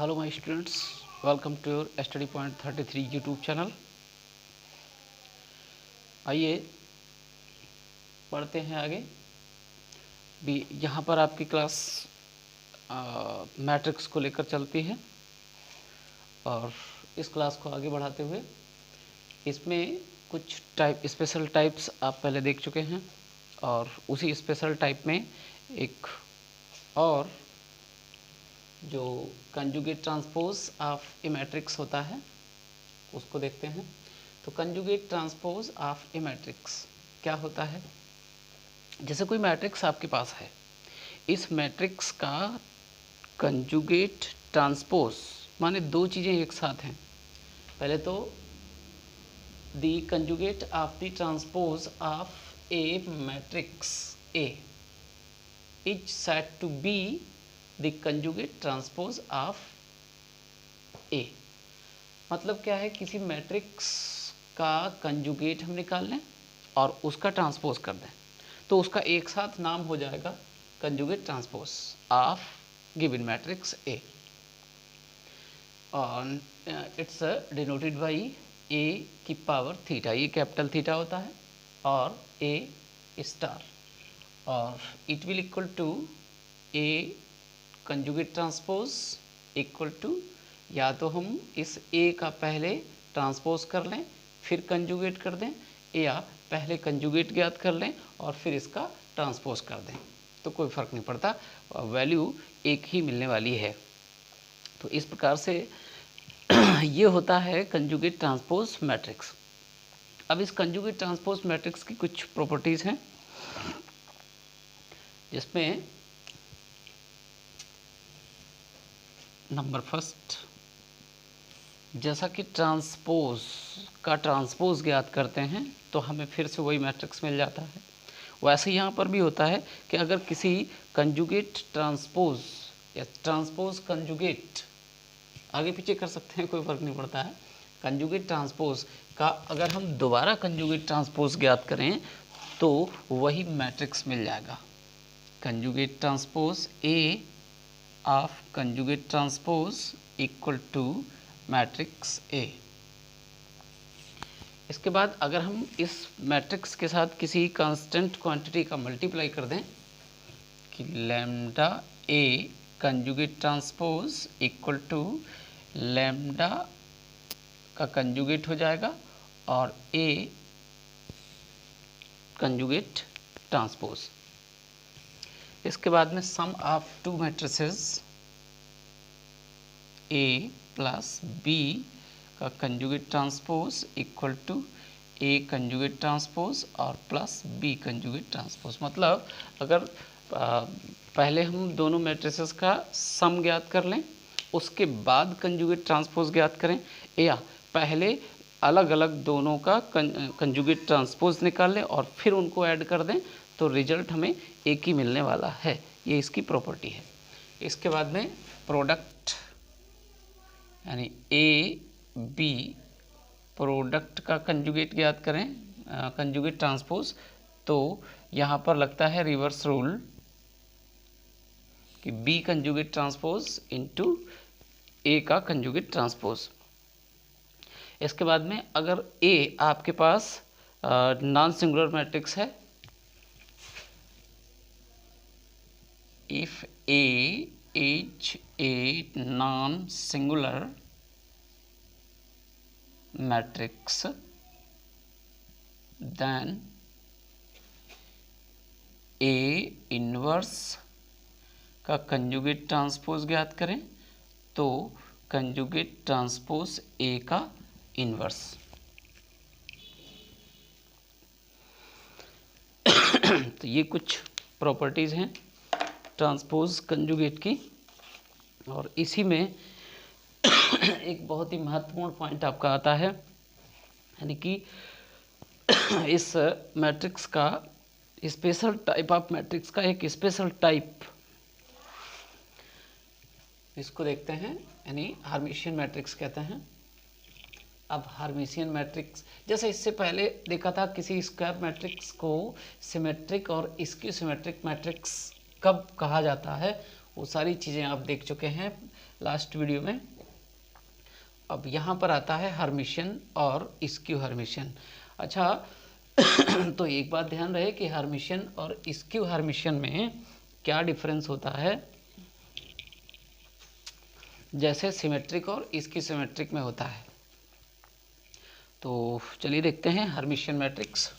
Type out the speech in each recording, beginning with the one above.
Hello my students, welcome to your Study Point 33 YouTube channel. आइए पढ़ते हैं आगे भी। यहाँ पर आपकी क्लास मैट्रिक्स को लेकर चलती है और इस क्लास को आगे बढ़ाते हुए इसमें कुछ स्पेशल टाइप्स आप पहले देख चुके हैं और उसी स्पेशल टाइप में एक और जो conjugate transpose of a matrix होता है उसको देखते हैं। तो conjugate transpose of a matrix क्या होता है? जैसे कोई मैट्रिक्स आपके पास है, इस मैट्रिक्स का कंजुगेट ट्रांसपोज माने दो चीज़ें एक साथ हैं। पहले तो the conjugate of the transpose of a matrix A is said to be the conjugate transpose of A. मतलब क्या है, किसी मैट्रिक्स का कंजुगेट हम निकाल लें और उसका ट्रांसपोज कर दें तो उसका एक साथ नाम हो जाएगा conjugate transpose of given matrix A. और इट्स डिनोटेड बाई ए की पावर थीटा, ये कैपिटल थीटा होता है, और ए स्टार, और it will equal to A conjugate transpose equal to, या तो हम इस ए का पहले ट्रांसपोज कर लें फिर कंजुगेट कर दें, या पहले कंजुगेट ज्ञात कर लें और फिर इसका ट्रांसपोज कर दें, तो कोई फ़र्क नहीं पड़ता, वैल्यू एक ही मिलने वाली है। तो इस प्रकार से ये होता है कंजुगेट ट्रांसपोज मैट्रिक्स। अब इस कंजुगेट ट्रांसपोज मैट्रिक्स की कुछ प्रॉपर्टीज़ हैं जिसमें नंबर फर्स्ट, जैसा कि ट्रांसपोज का ट्रांसपोज ज्ञात करते हैं तो हमें फिर से वही मैट्रिक्स मिल जाता है, वैसे यहाँ पर भी होता है कि अगर किसी कंजुगेट ट्रांसपोज या ट्रांसपोज कंजुगेट, आगे पीछे कर सकते हैं, कोई फ़र्क नहीं पड़ता है, कंजुगेट ट्रांसपोज का अगर हम दोबारा कंजुगेट ट्रांसपोज ज्ञात करें तो वही मैट्रिक्स मिल जाएगा। Conjugate transpose A of conjugate transpose equal to matrix A. इसके बाद अगर हम इस मैट्रिक्स के साथ किसी कांस्टेंट क्वांटिटी का मल्टीप्लाई कर दें कि lambda A conjugate transpose equal to lambda का कंजुगेट हो जाएगा और ए कंजुगेट ट्रांसपोज। इसके बाद में sum of two matrices A plus B का conjugate transpose equal to A conjugate transpose और प्लस बी कंजुगेट ट्रांसपोज। मतलब अगर पहले हम दोनों मैट्रिसेस का सम ज्ञात कर लें उसके बाद कंजुगेट ट्रांसपोज ज्ञात करें, या पहले अलग अलग दोनों का कंजुगेट ट्रांसपोज निकाल लें और फिर उनको ऐड कर दें तो रिजल्ट हमें एक ही मिलने वाला है। ये इसकी प्रॉपर्टी है। इसके बाद में प्रोडक्ट यानी ए बी प्रोडक्ट का कंजुगेट ज्ञात करें, कंजुगेट ट्रांसपोज, तो यहाँ पर लगता है रिवर्स रूल कि B conjugate transpose into A का कंजुगेट ट्रांसपोज। इसके बाद में अगर ए आपके पास नॉन सिंगुलर मैट्रिक्स है, if A is a non singular matrix then A inverse का कंजुगेट ट्रांसपोज ज्ञात करें तो कंजुगेट ट्रांसपोज ए का इनवर्स। तो ये कुछ प्रॉपर्टीज़ हैं ट्रांसपोज कंजुगेट की, और इसी में एक बहुत ही महत्वपूर्ण पॉइंट आपका आता है, यानी कि इस मैट्रिक्स का स्पेशल टाइप ऑफ मैट्रिक्स का एक स्पेशल टाइप, इसको देखते हैं, यानी हार्मिशियन मैट्रिक्स कहते हैं। अब हार्मिशियन मैट्रिक्स जैसे इससे पहले देखा था, किसी स्क्वायर मैट्रिक्स को सिमेट्रिक और स्क्यू सिमेट्रिक मैट्रिक्स कब कहा जाता है वो सारी चीज़ें आप देख चुके हैं लास्ट वीडियो में। अब यहाँ पर आता है हर्मिशियन और स्क्यू हर्मिशियन। अच्छा तो एक बात ध्यान रहे कि हर्मिशियन और स्क्यू हर्मिशियन में क्या डिफरेंस होता है, जैसे सिमेट्रिक और स्क्यू सिमेट्रिक में होता है। तो चलिए देखते हैं हर्मिशियन मैट्रिक्स।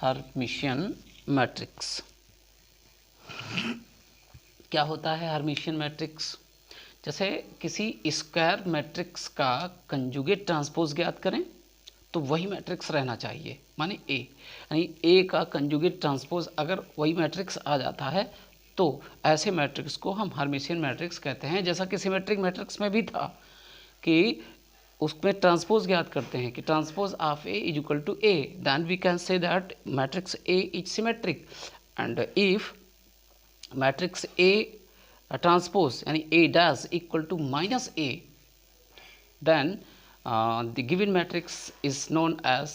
हर्मिशियन मैट्रिक्स क्या होता है? हर्मिशियन मैट्रिक्स जैसे किसी स्क्वायर मैट्रिक्स का कंजुगेट ट्रांसपोज ज्ञात करें तो वही मैट्रिक्स रहना चाहिए, माने ए, यानी ए का कंजुगेट ट्रांसपोज अगर वही मैट्रिक्स आ जाता है तो ऐसे मैट्रिक्स को हम हर्मिशियन मैट्रिक्स कहते हैं। जैसा कि सिमेट्रिक मैट्रिक्स में भी था कि उसमें ट्रांसपोज ज्ञात करते हैं कि transpose of A is equal to A, then we can say that matrix A is symmetric, and if matrix A transpose यानी A dash equal to minus A, then the given matrix is known as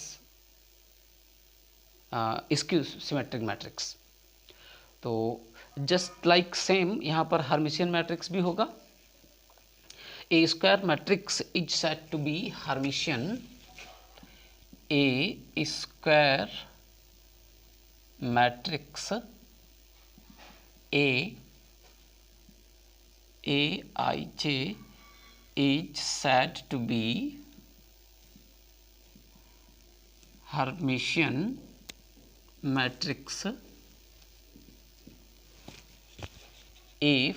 skew symmetric matrix। तो just like same यहाँ पर Hermitian matrix भी होगा। A square matrix is said to be Hermitian। A square matrix Aij is said to be Hermitian matrix if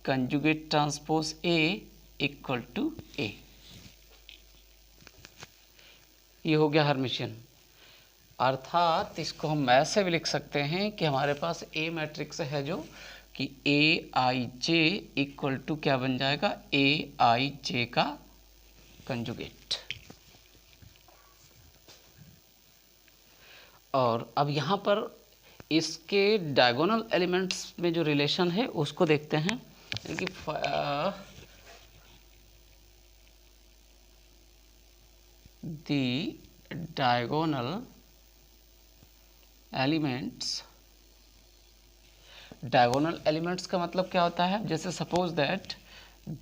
conjugate transpose A equal to A। ये हो गया Hermitian. अर्थात इसको हम ऐसे भी लिख सकते हैं कि हमारे पास ए मैट्रिक्स है जो कि ए आई जे इक्वल टू क्या बन जाएगा, ए आई जे का कंजुगेट। और अब यहाँ पर इसके डायगोनल एलिमेंट्स में जो रिलेशन है उसको देखते हैं कि दी डायगोनल एलिमेंट्स, डायगोनल एलिमेंट्स का मतलब क्या होता है? जैसे सपोज दैट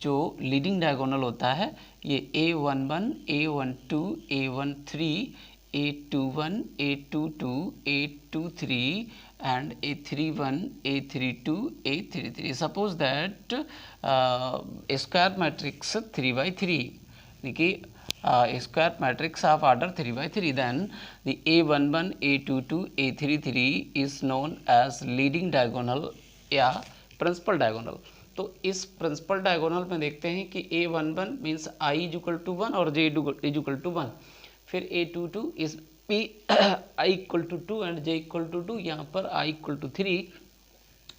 जो लीडिंग डायगोनल होता है ये A11, A12, A13, A21, A22, A23 and A31, A32, A33। Suppose that square matrix 3/3 यानी कि square matrix of order 3/3, then the A11, A22, A33 is known as leading diagonal या principal diagonal. तो इस principal diagonal में देखते हैं कि A11 means I is equal to 1 और J इज इक्वल टू 1, फिर A22 is P I equal to 2 and J equal to 2, यहाँ पर I equal to 3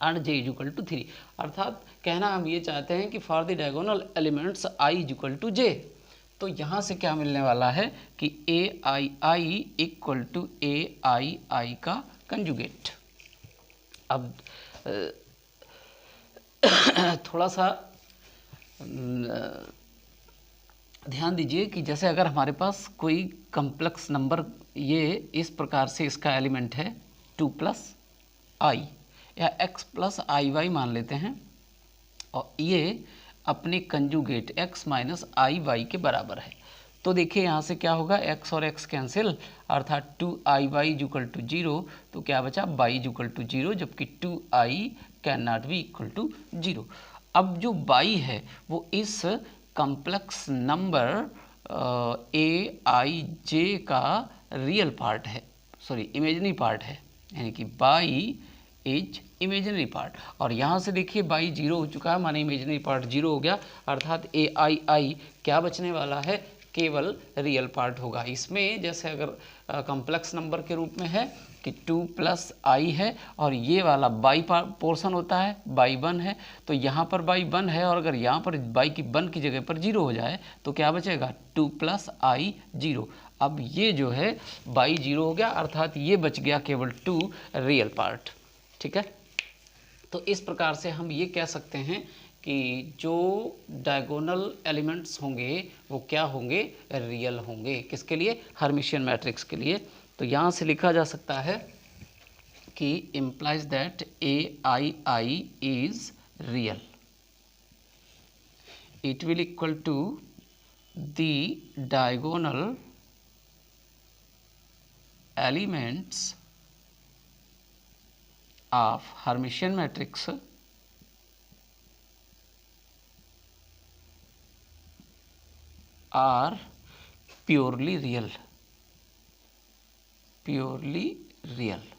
and J is equal to 3। अर्थात कहना हम ये चाहते हैं कि for the diagonal elements I is equal to J। तो यहाँ से क्या मिलने वाला है कि ए I I equal to A I आई का कंजुगेट। अब थोड़ा सा ध्यान दीजिए कि जैसे अगर हमारे पास कोई कम्प्लेक्स नंबर ये इस प्रकार से इसका एलिमेंट है 2 + i या x + iy मान लेते हैं और ये अपने कंजुगेट x - iy के बराबर है, तो देखिए यहाँ से क्या होगा, x और x कैंसिल, अर्थात 2iy इक्वल टू 0, तो क्या बचा y इक्वल टू 0, जबकि 2i can not be equal to 0। अब जो y है वो इस कम्प्लेक्स नंबर aij का रियल पार्ट है, सॉरी इमेजिनरी पार्ट है, यानी कि y इज इमेजिनरी पार्ट। और यहाँ से देखिए y 0 हो चुका है, माने इमेजिनरी पार्ट 0 हो गया, अर्थात ए आई आई क्या बचने वाला है, केवल रियल पार्ट होगा। इसमें जैसे अगर कम्प्लेक्स नंबर के रूप में है कि 2 + i है और ये वाला बाई पोर्शन होता है, बाई 1 है, तो यहाँ पर बाई 1 है और अगर यहाँ पर बाई की 1 की जगह पर 0 हो जाए तो क्या बचेगा, 2 + i 0। अब ये जो है बाई 0 हो गया, अर्थात ये बच गया केवल 2 रियल पार्ट। ठीक है, तो इस प्रकार से हम ये कह सकते हैं कि जो डायगोनल एलिमेंट्स होंगे वो क्या होंगे, रियल होंगे। किसके लिए, हर्मिशियन मैट्रिक्स के लिए। तो यहाँ से लिखा जा सकता है कि implies that AII is real. It will equal to the diagonal elements of Hermitian matrix are purely real. Purely real.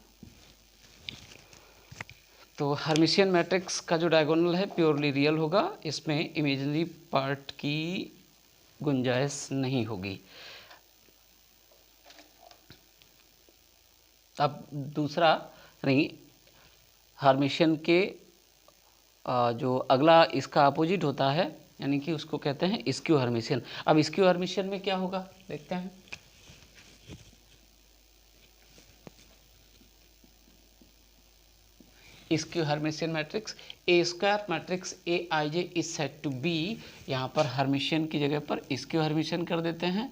तो हर्मिशियन मैट्रिक्स का जो डायगोनल है प्योरली रियल होगा, इसमें इमेजिनरी पार्ट की गुंजाइश नहीं होगी। अब दूसरा नहीं, हर्मिशियन के जो अगला इसका अपोजिट होता है, यानी कि उसको कहते हैं स्क्यू हर्मिशियन। अब स्क्यू हर्मिशियन में क्या होगा देखते हैं। Skew Hermitian matrix, A square matrix A I J is set to be, यहाँ पर हर्मिशियन की जगह पर स्क्यू हर्मिशियन कर देते हैं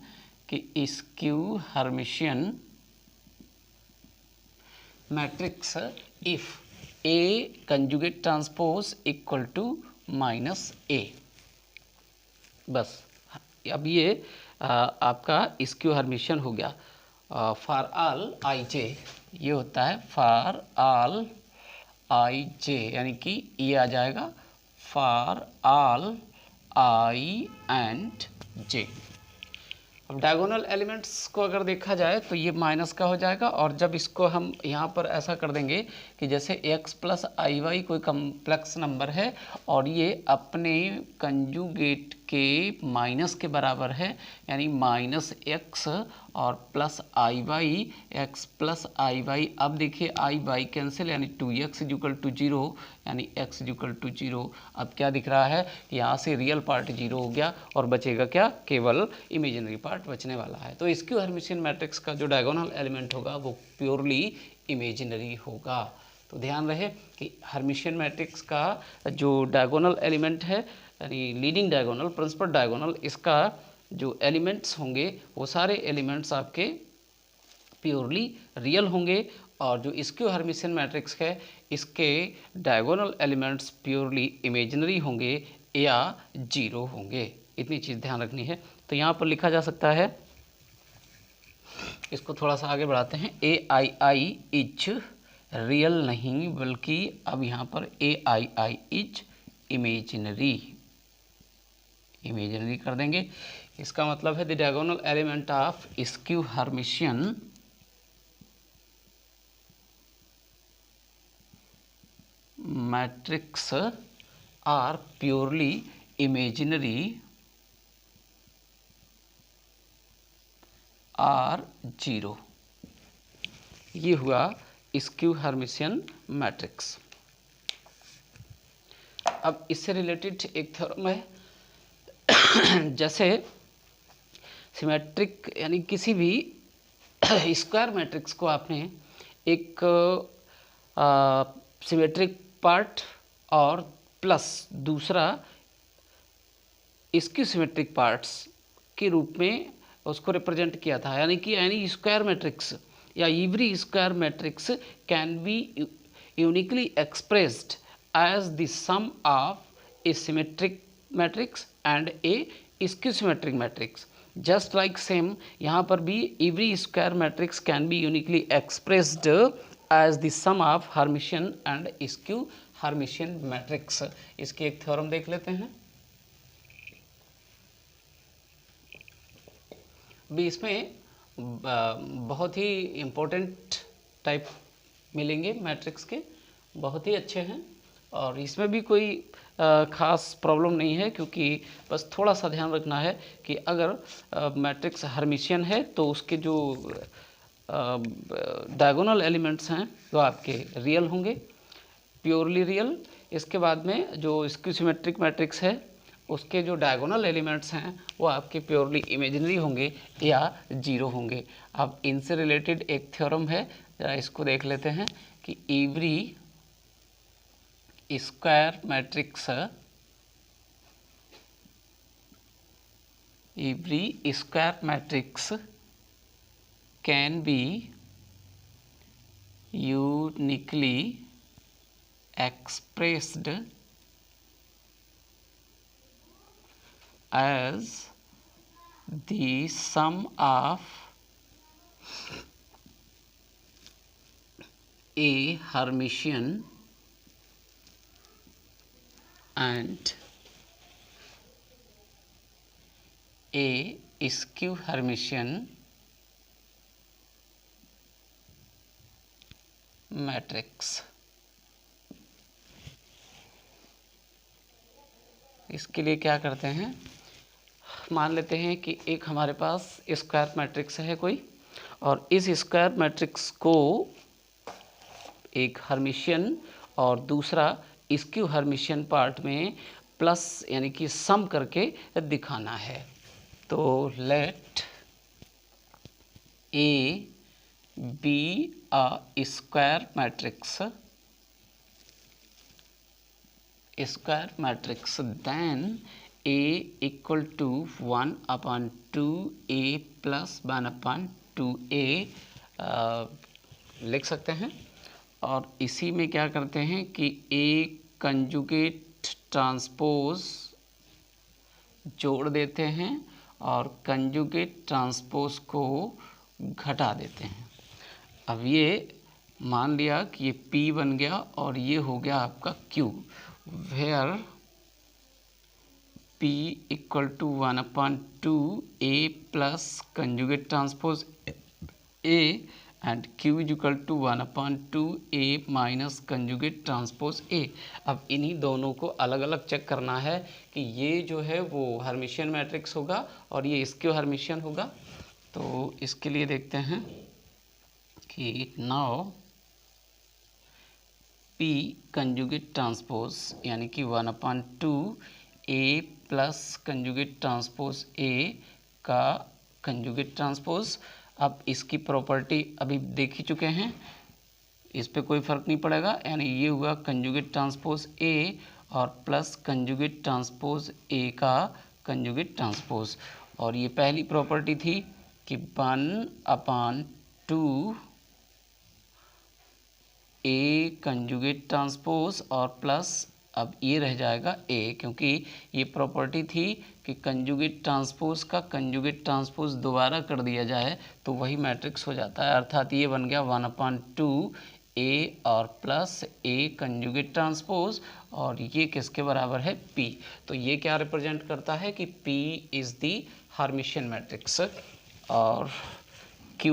कि skew Hermitian matrix if A conjugate transpose equal to minus A. बस अब ये आपका स्क्यू हर्मिशियन हो गया। फॉर ऑल आई जे, ये होता है फॉर ऑल आई जे, यानी कि ये आ जाएगा फॉर ऑल आई एंड जे। अब डायगोनल एलिमेंट्स को अगर देखा जाए तो ये माइनस का हो जाएगा, और जब इसको हम यहाँ पर ऐसा कर देंगे कि जैसे x प्लस आई वाई कोई कम्प्लेक्स नंबर है और ये अपने कंजुगेट के माइनस के बराबर है, यानी माइनस एक्स और प्लस आई वाई, एक्स प्लस आई वाई। अब देखिए आई वाई कैंसिल, यानी 2x इक्वल टू 0, यानी x इक्वल टू 0। अब क्या दिख रहा है, यहाँ से रियल पार्ट 0 हो गया और बचेगा क्या, केवल इमेजिनरी पार्ट बचने वाला है। तो स्क्यू हर्मिशियन मैट्रिक्स का जो डायगोनल एलिमेंट होगा वो प्योरली इमेजिनरी होगा। तो ध्यान रहे कि हर्मिशियन मैट्रिक्स का जो डायगोनल एलिमेंट है, यानी लीडिंग डायगोनल, प्रिंसिपल डायगोनल, इसका जो एलिमेंट्स होंगे वो सारे एलिमेंट्स आपके प्योरली रियल होंगे, और जो स्क्यू हर्मिशियन मैट्रिक्स है इसके डायगोनल एलिमेंट्स प्योरली इमेजिनरी होंगे या 0 होंगे। इतनी चीज़ ध्यान रखनी है। तो यहाँ पर लिखा जा सकता है, इसको थोड़ा सा आगे बढ़ाते हैं, ए आई आई इज रियल नहीं, बल्कि अब यहाँ पर A I I is imaginary, imaginary कर देंगे। इसका मतलब है the diagonal element of skew Hermitian matrix are purely imaginary are 0। ये हुआ स्क्यू हर्मिशियन मैट्रिक्स। अब इससे रिलेटेड एक थ्योरम है, जैसे सिमेट्रिक यानी किसी भी स्क्वायर मैट्रिक्स को आपने एक सिमेट्रिक पार्ट और प्लस दूसरा स्क्यू सिमेट्रिक पार्ट्स के रूप में उसको रिप्रेजेंट किया था, यानी कि एनी स्क्वायर मैट्रिक्स या every square matrix can be uniquely expressed as the sum of a symmetric matrix and a skew symmetric matrix. Just like same यहाँ पर भी every square matrix can be uniquely expressed as the sum of Hermitian and skew Hermitian matrix. इसकी एक theorem देख लेते हैं। भी इसमें बहुत ही इम्पोर्टेंट टाइप मिलेंगे मैट्रिक्स के, बहुत ही अच्छे हैं, और इसमें भी कोई ख़ास प्रॉब्लम नहीं है, क्योंकि बस थोड़ा सा ध्यान रखना है कि अगर मैट्रिक्स हर्मिशियन है तो उसके जो डायगोनल एलिमेंट्स हैं वो आपके रियल होंगे, प्योरली रियल। इसके बाद में जो स्क्यू सिमेट्रिक मैट्रिक्स है उसके जो डायगोनल एलिमेंट्स हैं वो आपके प्योरली इमेजिनरी होंगे या 0 होंगे। अब इनसे रिलेटेड एक थ्योरम है, जरा इसको देख लेते हैं कि every square matrix every square matrix can be uniquely expressed as the sum of a Hermitian and a skew Hermitian matrix. इसके लिए क्या करते हैं, मान लेते हैं कि एक हमारे पास स्क्वायर मैट्रिक्स है कोई, और इस स्क्वायर मैट्रिक्स को एक हर्मिशियन और दूसरा स्क्यू हर्मिशियन पार्ट में प्लस यानी कि सम करके दिखाना है। तो let A be a square matrix then A equal to 1/2A plus 1/2A लिख सकते हैं। और इसी में क्या करते हैं कि A कंजुगेट ट्रांसपोज जोड़ देते हैं और कंजुगेट ट्रांसपोज को घटा देते हैं। अब ये मान लिया कि ये P बन गया और ये हो गया आपका Q, where P equal to 1/2A plus conjugate transpose A and Q is equal to 1/2A minus conjugate transpose A। अब इन्हीं दोनों को अलग अलग चेक करना है कि ये जो है वो हर्मिशियन मैट्रिक्स होगा और ये स्क्यू हर्मिशियन होगा। तो इसके लिए देखते हैं कि नाउ P कंजुगेट ट्रांसपोज यानी कि 1/2A plus conjugate transpose A का कंजुगेट ट्रांसपोज। अब इसकी प्रॉपर्टी अभी देख ही चुके हैं, इस पे कोई फ़र्क नहीं पड़ेगा, यानी ये हुआ कंजुगेट ट्रांसपोज A और प्लस कंजुगेट ट्रांसपोज A का कंजुगेट ट्रांसपोज। और ये पहली प्रॉपर्टी थी कि 1/2 A कंजुगेट ट्रांसपोज और प्लस अब ये रह जाएगा A, क्योंकि ये प्रॉपर्टी थी कि कंजुगेट ट्रांसपोज का कंजुगेट ट्रांसपोज दोबारा कर दिया जाए तो वही मैट्रिक्स हो जाता है। अर्थात ये बन गया 1/2A और प्लस A कंजुगेट ट्रांसपोज, और ये किसके बराबर है P। तो ये क्या रिप्रेजेंट करता है कि P is the Hermitian matrix. और Q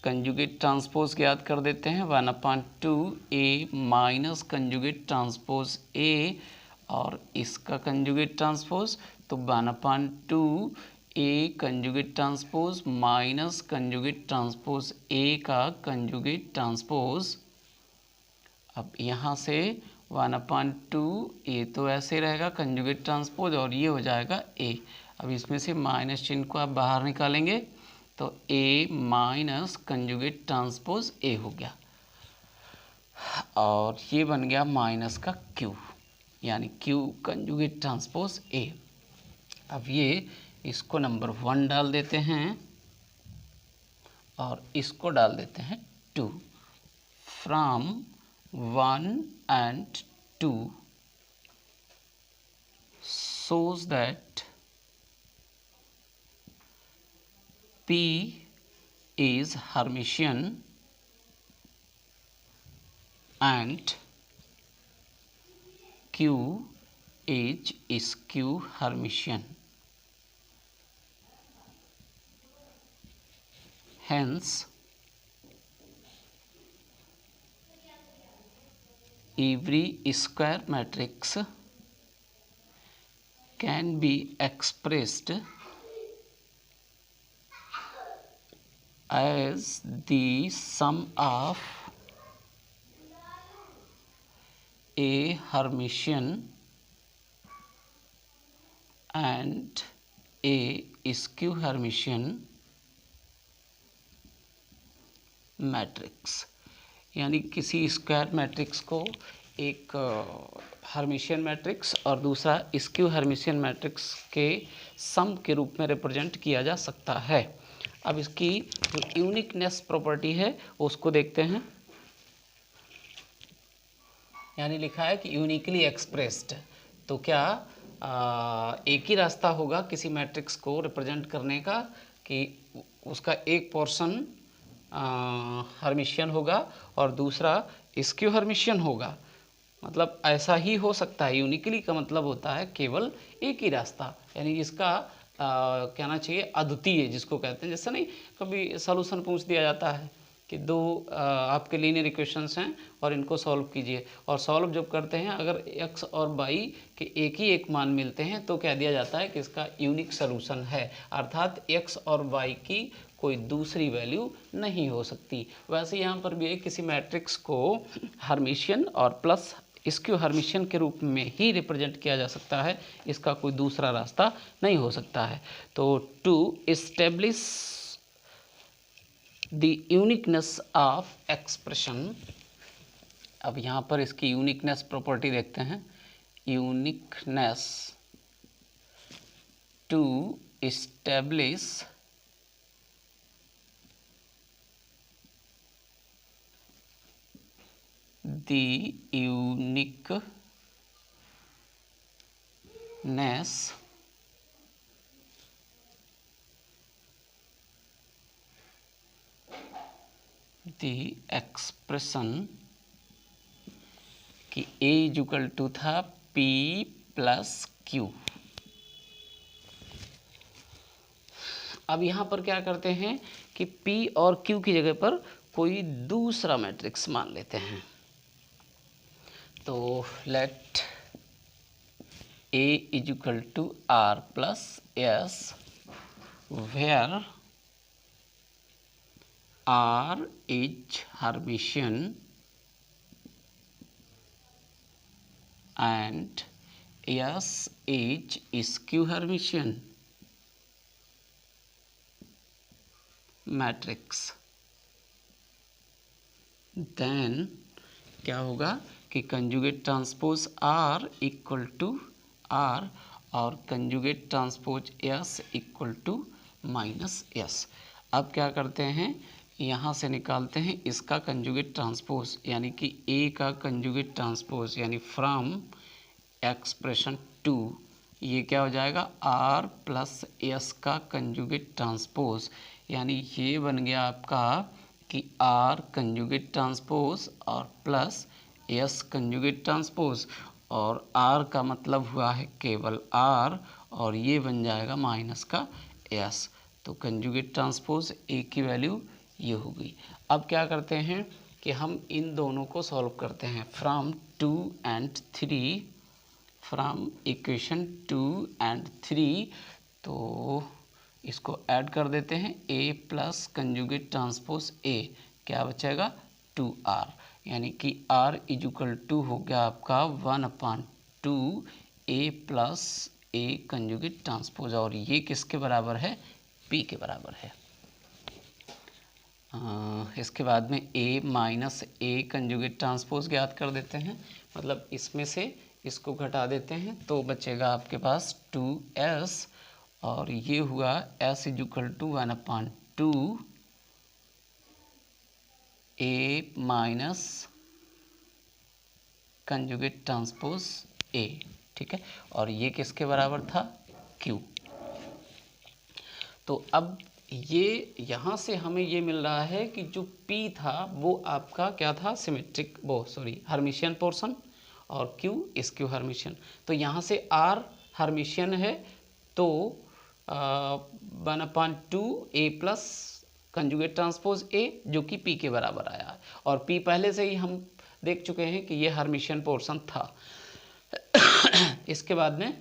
कंजुगेट ट्रांसपोज याद कर देते हैं 1/2A minus conjugate transpose A और इसका कंजुगेट ट्रांसपोज, तो 1/2A conjugate transpose minus conjugate transpose A का कंजुगेट ट्रांसपोज। अब यहाँ से 1/2 ये तो ऐसे रहेगा कंजुगेट ट्रांसपोज और ये हो जाएगा A। अब इसमें से माइनस चिन्ह को आप बाहर निकालेंगे तो A minus conjugate transpose A हो गया और ये बन गया माइनस का Q, यानी Q कंजुगेट ट्रांसपोज A। अब ये इसको नंबर 1 डाल देते हैं और इसको डाल देते हैं 2। From 1 and 2 shows that P is Hermitian and Q is skew Hermitian. Hence, every square matrix can be expressed as the sum of a Hermitian and a skew Hermitian matrix. यानी किसी स्क्वायर मैट्रिक्स को एक Hermitian matrix और दूसरा skew Hermitian matrix के सम के रूप में रिप्रेजेंट किया जा सकता है। अब इसकी जो यूनिकनेस प्रॉपर्टी है उसको देखते हैं। यानी लिखा है कि यूनिकली एक्सप्रेस्ड, तो क्या एक ही रास्ता होगा किसी मैट्रिक्स को रिप्रेजेंट करने का कि उसका एक पोर्शन हर्मिशियन होगा और दूसरा स्क्यू हर्मिशियन होगा। मतलब ऐसा ही हो सकता है। यूनिकली का मतलब होता है केवल एक ही रास्ता, यानी जिसका कहना चाहिए अद्वितीय जिसको कहते हैं। जैसे नहीं कभी सॉल्यूशन पूछ दिया जाता है कि दो आपके लीनियर इक्वेशंस हैं और इनको सॉल्व कीजिए, और सॉल्व जब करते हैं अगर x और y के एक ही एक मान मिलते हैं तो कह दिया जाता है कि इसका यूनिक सॉल्यूशन है, अर्थात x और y की कोई दूसरी वैल्यू नहीं हो सकती। वैसे यहाँ पर भी है, किसी मैट्रिक्स को हर्मिशियन और प्लस स्क्यू हर्मिशियन के रूप में ही रिप्रेजेंट किया जा सकता है, इसका कोई दूसरा रास्ता नहीं हो सकता है। तो to establish the uniqueness of expression, अब यहाँ पर इसकी यूनिकनेस प्रॉपर्टी देखते हैं। Uniqueness, to establish the uniqueness the expression कि A इक्वल टू था P प्लस Q। अब यहाँ पर क्या करते हैं कि P और Q की जगह पर कोई दूसरा मैट्रिक्स मान लेते हैं। तो let A equal to R plus S where R is Hermitian and S is skew Hermitian matrix. Then क्या होगा कि conjugate transpose R equal to R और conjugate transpose S equal to minus S। अब क्या करते हैं, यहाँ से निकालते हैं इसका कंजुगेट ट्रांसपोज, यानी कि A का कंजुगेट ट्रांसपोज, यानी फ्रॉम एक्सप्रेशन टू ये क्या हो जाएगा R प्लस S का कंजुगेट ट्रांसपोज, यानी ये बन गया आपका कि R कंजुगेट ट्रांसपोज और प्लस S कंजुगेट ट्रांसपोज, और R का मतलब हुआ है केवल R और ये बन जाएगा माइनस का S। तो कंजुगेट ट्रांसपोज A की वैल्यू ये होगी। अब क्या करते हैं कि हम इन दोनों को सॉल्व करते हैं from 2 and 3, from equation 2 and 3। तो इसको ऐड कर देते हैं A plus conjugate transpose A, क्या बचेगा 2R, यानी कि R इक्वल टू हो गया आपका 1/2 A plus A conjugate transpose, और ये किसके बराबर है P के बराबर है। इसके बाद में A minus A conjugate transpose ज्ञात कर देते हैं, मतलब इसमें से इसको घटा देते हैं तो बचेगा आपके पास 2S, और ये हुआ S equal to 1/2 A minus conjugate transpose A, ठीक है, और ये किसके बराबर था Q। तो अब ये यहाँ से हमें ये मिल रहा है कि जो P था वो आपका क्या था सिमेट्रिक, वो सॉरी हर्मिशियन पोर्शन, और Q स्क्यू हर्मिशियन। तो यहाँ से R हर्मिशियन है तो 1/2 A plus conjugate transpose A जो कि P के बराबर आया, और P पहले से ही हम देख चुके हैं कि ये हर्मिशियन पोर्शन था। इसके बाद में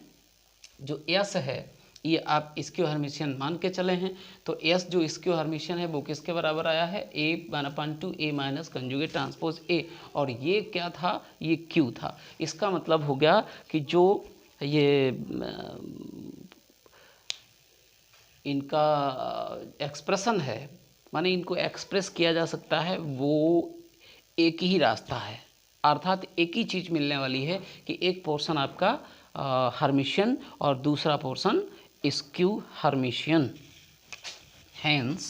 जो S है ये आप स्क्यू हर्मिशियन मान के चले हैं, तो S जो स्क्यू हर्मिशियन है वो किसके बराबर आया है A/2 A minus conjugate transpose A, और ये क्या था ये Q था। इसका मतलब हो गया कि जो ये इनका एक्सप्रेशन है, माने इनको एक्सप्रेस किया जा सकता है वो एक ही रास्ता है, अर्थात एक ही चीज़ मिलने वाली है कि एक पोर्शन आपका हर्मिशियन और दूसरा portion skew Hermitian. Hence,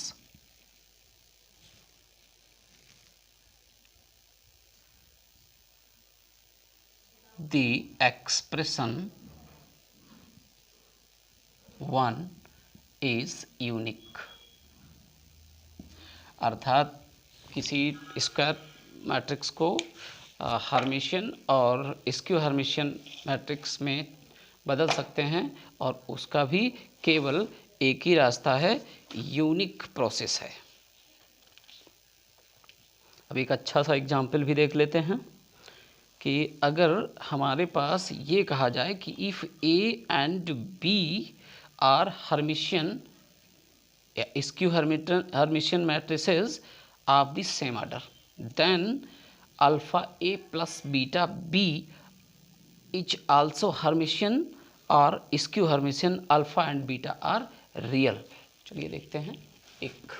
the expression 1 is unique। अर्थात किसी स्क्वायर मैट्रिक्स को हर्मिशियन और स्क्यू हर्मिशियन मैट्रिक्स में बदल सकते हैं और उसका भी केवल एक ही रास्ता है, यूनिक प्रोसेस है। अब एक अच्छा सा एग्जाम्पल भी देख लेते हैं कि अगर हमारे पास ये कहा जाए कि if A and B are Hermitian skew Hermitian matrices of the same order, then alpha A plus beta B is also Hermitian और skew Hermitian alpha and beta are real. चलिए देखते हैं, एक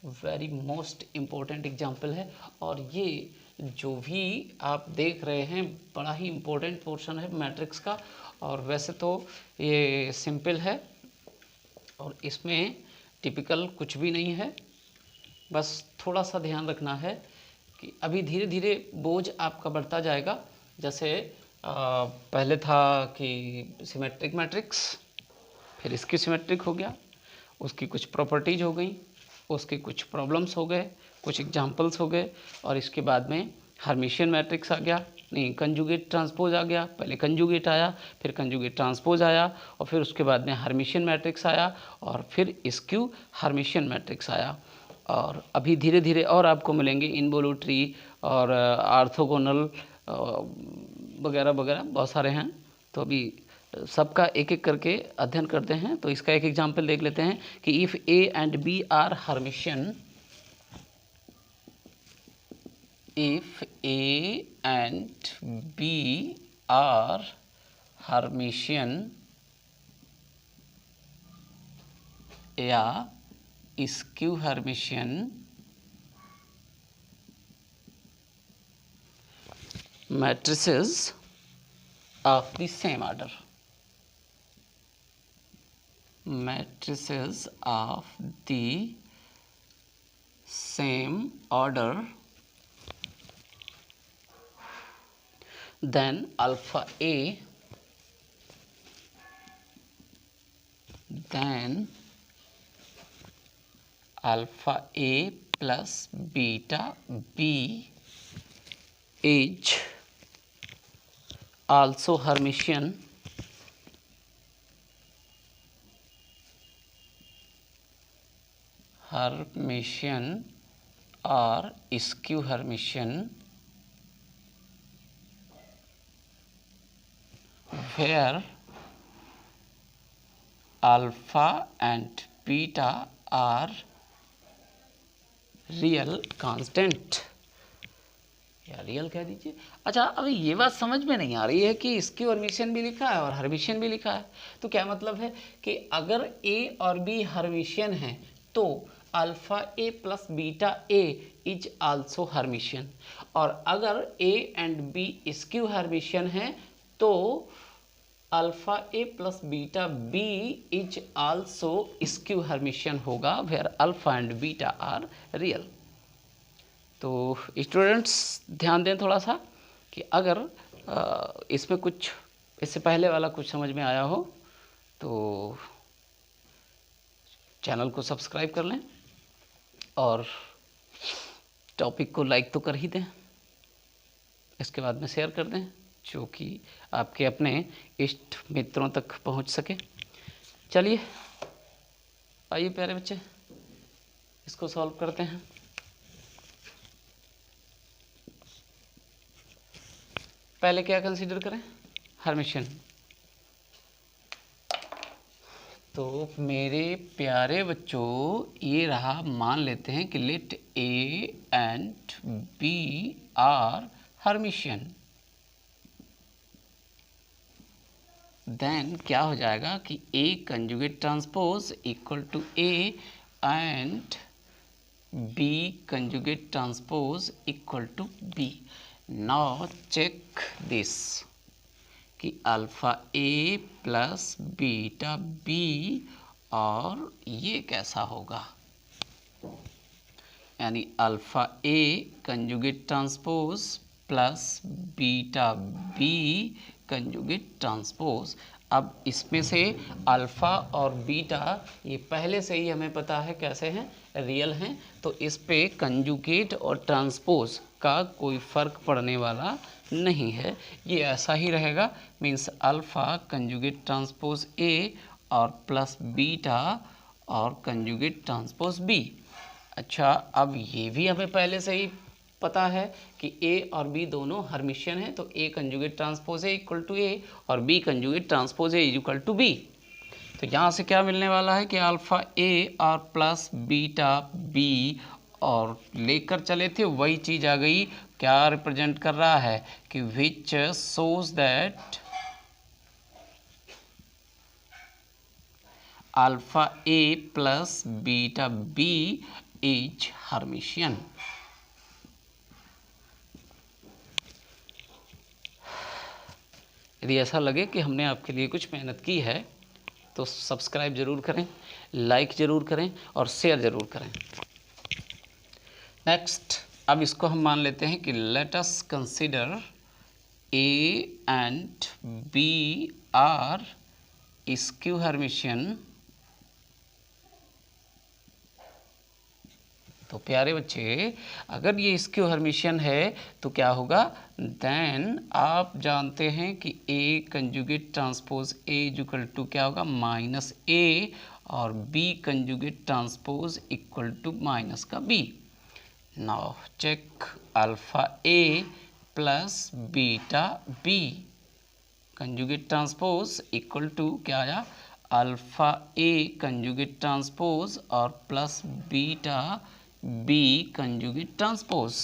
वेरी मोस्ट इम्पोर्टेंट एग्जाम्पल है और ये जो भी आप देख रहे हैं बड़ा ही इम्पोर्टेंट पोर्शन है मैट्रिक्स का। और वैसे तो ये सिंपल है और इसमें टिपिकल कुछ भी नहीं है, बस थोड़ा सा ध्यान रखना है कि अभी धीरे धीरे बोझ आपका बढ़ता जाएगा। जैसे पहले था कि सिमेट्रिक मैट्रिक्स, फिर इसकी सिमेट्रिक हो गया, उसकी कुछ प्रॉपर्टीज हो गई, उसके कुछ प्रॉब्लम्स हो गए, कुछ एग्जाम्पल्स हो गए, और इसके बाद में हर्मिशियन मैट्रिक्स आ गया, नहीं कंजुगेट ट्रांसपोज आ गया। पहले कंजुगेट आया, फिर कंजुगेट ट्रांसपोज आया, और फिर उसके बाद में हर्मिशियन मैट्रिक्स आया, और फिर स्क्यू हर्मिशियन मैट्रिक्स आया। और अभी धीरे धीरे और आपको मिलेंगे इनवोल्यूटरी और ऑर्थोगोनल वगैरह वगैरह बहुत सारे हैं। तो अभी सबका एक एक करके अध्ययन करते हैं। तो इसका एक एग्जाम्पल देख लेते हैं कि if A and B are Hermitian, if A and B are Hermitian या skew Hermitian matrices of the same order, matrices of the same order, then alpha A, then alpha A plus beta B is also Hermitian or skew Hermitian, where alpha and beta are real constant, या real कह दीजिए। अच्छा, अभी ये बात समझ में नहीं आ रही है कि स्क्यू हर्मिशियन भी लिखा है और हर्मिशियन भी लिखा है, तो क्या मतलब है कि अगर ए और बी हर्मिशियन है तो alpha A plus beta A is also Hermitian, और अगर A and B skew Hermitian है तो alpha A plus beta B is also skew Hermitian होगा, where alpha and beta are real. तो स्टूडेंट्स ध्यान दें थोड़ा सा कि अगर इसमें कुछ इससे पहले वाला कुछ समझ में आया हो तो चैनल को सब्सक्राइब कर लें और टॉपिक को लाइक तो कर ही दें, इसके बाद में शेयर कर दें जो कि आपके अपने इष्ट मित्रों तक पहुंच सके। चलिए आइए प्यारे बच्चे, इसको सॉल्व करते हैं। पहले क्या कंसीडर करें, हर्मिशियन। तो मेरे प्यारे बच्चों ये रहा, मान लेते हैं कि let A and B are Hermitian, then क्या हो जाएगा कि A conjugate transpose equal to A and B conjugate transpose equal to B. Now check this कि alpha A plus beta B, और ये कैसा होगा, यानी alpha A conjugate transpose plus beta B conjugate transpose. अब इसमें से अल्फ़ा और बीटा ये पहले से ही हमें पता है कैसे हैं, रियल हैं, तो इस पे कंजुगेट और ट्रांसपोज का कोई फ़र्क पड़ने वाला नहीं है, ये ऐसा ही रहेगा। मीन्स अल्फ़ा कंजुगेट ट्रांसपोज ए और प्लस बीटा और कंजुगेट ट्रांसपोज बी। अच्छा, अब ये भी हमें पहले से ही पता है कि ए और बी दोनों हर्मिशियन हैं, तो A conjugate transpose A equal to A और B conjugate transpose A equal to B. तो यहाँ से क्या मिलने वाला है कि अल्फ़ा ए और प्लस बीटा बी, और लेकर चले थे वही चीज़ आ गई। क्या रिप्रेजेंट कर रहा है कि which shows that alpha A plus beta B is Hermitian. यदि ऐसा लगे कि हमने आपके लिए कुछ मेहनत की है तो सब्सक्राइब ज़रूर करें, लाइक ज़रूर करें और शेयर ज़रूर करें। नेक्स्ट, अब इसको हम मान लेते हैं कि let us consider A and B are skew Hermitian. तो प्यारे बच्चे, अगर ये स्क्यू हर्मिशियन है तो क्या होगा, देन आप जानते हैं कि A conjugate transpose A equal to क्या होगा, माइनस ए, और B conjugate transpose equal to minus का B. Now check alpha A plus beta B conjugate transpose equal to क्या आया, अल्फ़ा ए कंजुगेट ट्रांसपोज और plus beta B conjugate transpose.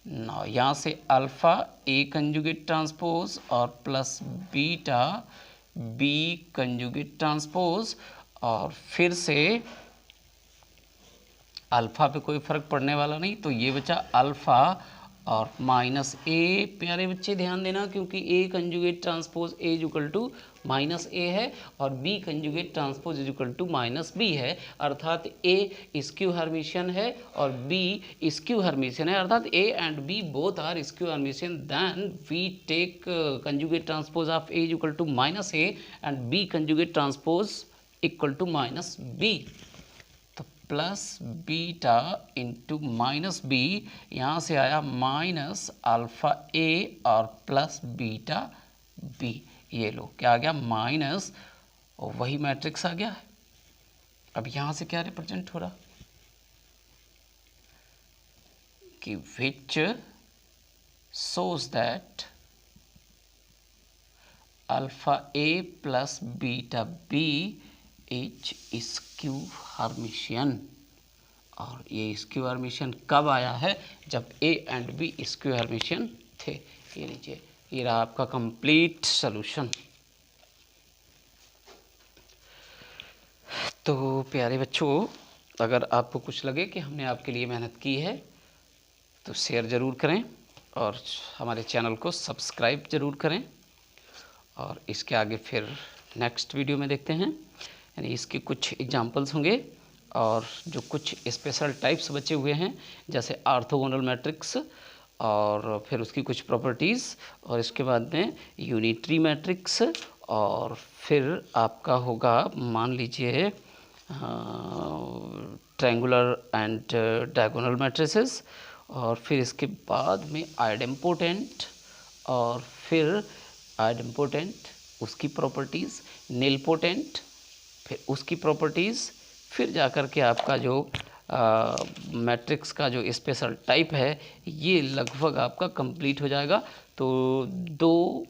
ना यहाँ से अल्फ़ा ए कंजुगेट ट्रांसपोज और plus beta B conjugate transpose, और फिर से अल्फ़ा पे कोई फ़र्क पड़ने वाला नहीं, तो ये बचा अल्फ़ा और माइनस ए। प्यारे बच्चे ध्यान देना, क्योंकि A conjugate transpose A equal to minus A है और B conjugate transpose equal to minus B है, अर्थात ए स्क्यू हर्मिशियन है और बी स्क्यू हर्मिशियन है, अर्थात A and B both are skew Hermitian. Then we take conjugate transpose of A equal to minus A and B conjugate transpose equal to minus B. Plus beta into minus B, यहाँ से आया minus alpha ए और plus beta B. ये लो क्या आ गया, minus, और वही matrix आ गया है। अब यहाँ से क्या रिप्रेजेंट हो रहा कि which shows that alpha A plus beta B is skew Hermitian. और ये स्क्यू हर्मिशियन कब आया है, जब A and B skew Hermitian थे। ये लीजिए, ये रहा आपका कंप्लीट सॉल्यूशन। तो प्यारे बच्चों, अगर आपको कुछ लगे कि हमने आपके लिए मेहनत की है तो शेयर ज़रूर करें और हमारे चैनल को सब्सक्राइब ज़रूर करें, और इसके आगे फिर नेक्स्ट वीडियो में देखते हैं। यानी इसके कुछ एग्जाम्पल्स होंगे और जो कुछ स्पेशल टाइप्स बचे हुए हैं, जैसे ऑर्थोगोनल मैट्रिक्स और फिर उसकी कुछ प्रॉपर्टीज़, और इसके बाद में यूनिटरी मैट्रिक्स, और फिर आपका होगा मान लीजिए ट्रायंगुलर एंड डायगोनल मैट्रिसेस, और फिर इसके बाद में आइडेम्पोटेंट, और फिर आइडेम्पोटेंट उसकी प्रॉपर्टीज़, निलपोटेंट फिर उसकी प्रॉपर्टीज़, फिर जाकर के आपका जो मैट्रिक्स का जो स्पेशल टाइप है, ये लगभग आपका कंप्लीट हो जाएगा। तो 2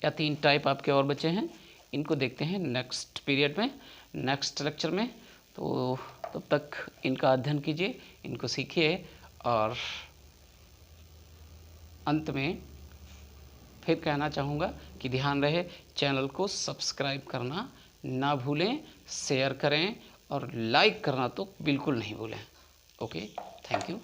या 3 टाइप आपके और बचे हैं, इनको देखते हैं नेक्स्ट पीरियड में, नेक्स्ट लेक्चर में। तो तब तक इनका अध्ययन कीजिए, इनको सीखिए, और अंत में फिर कहना चाहूँगा कि ध्यान रहे, चैनल को सब्सक्राइब करना ना भूलें, शेयर करें और लाइक करना तो बिल्कुल नहीं भूलें। Okay, thank you.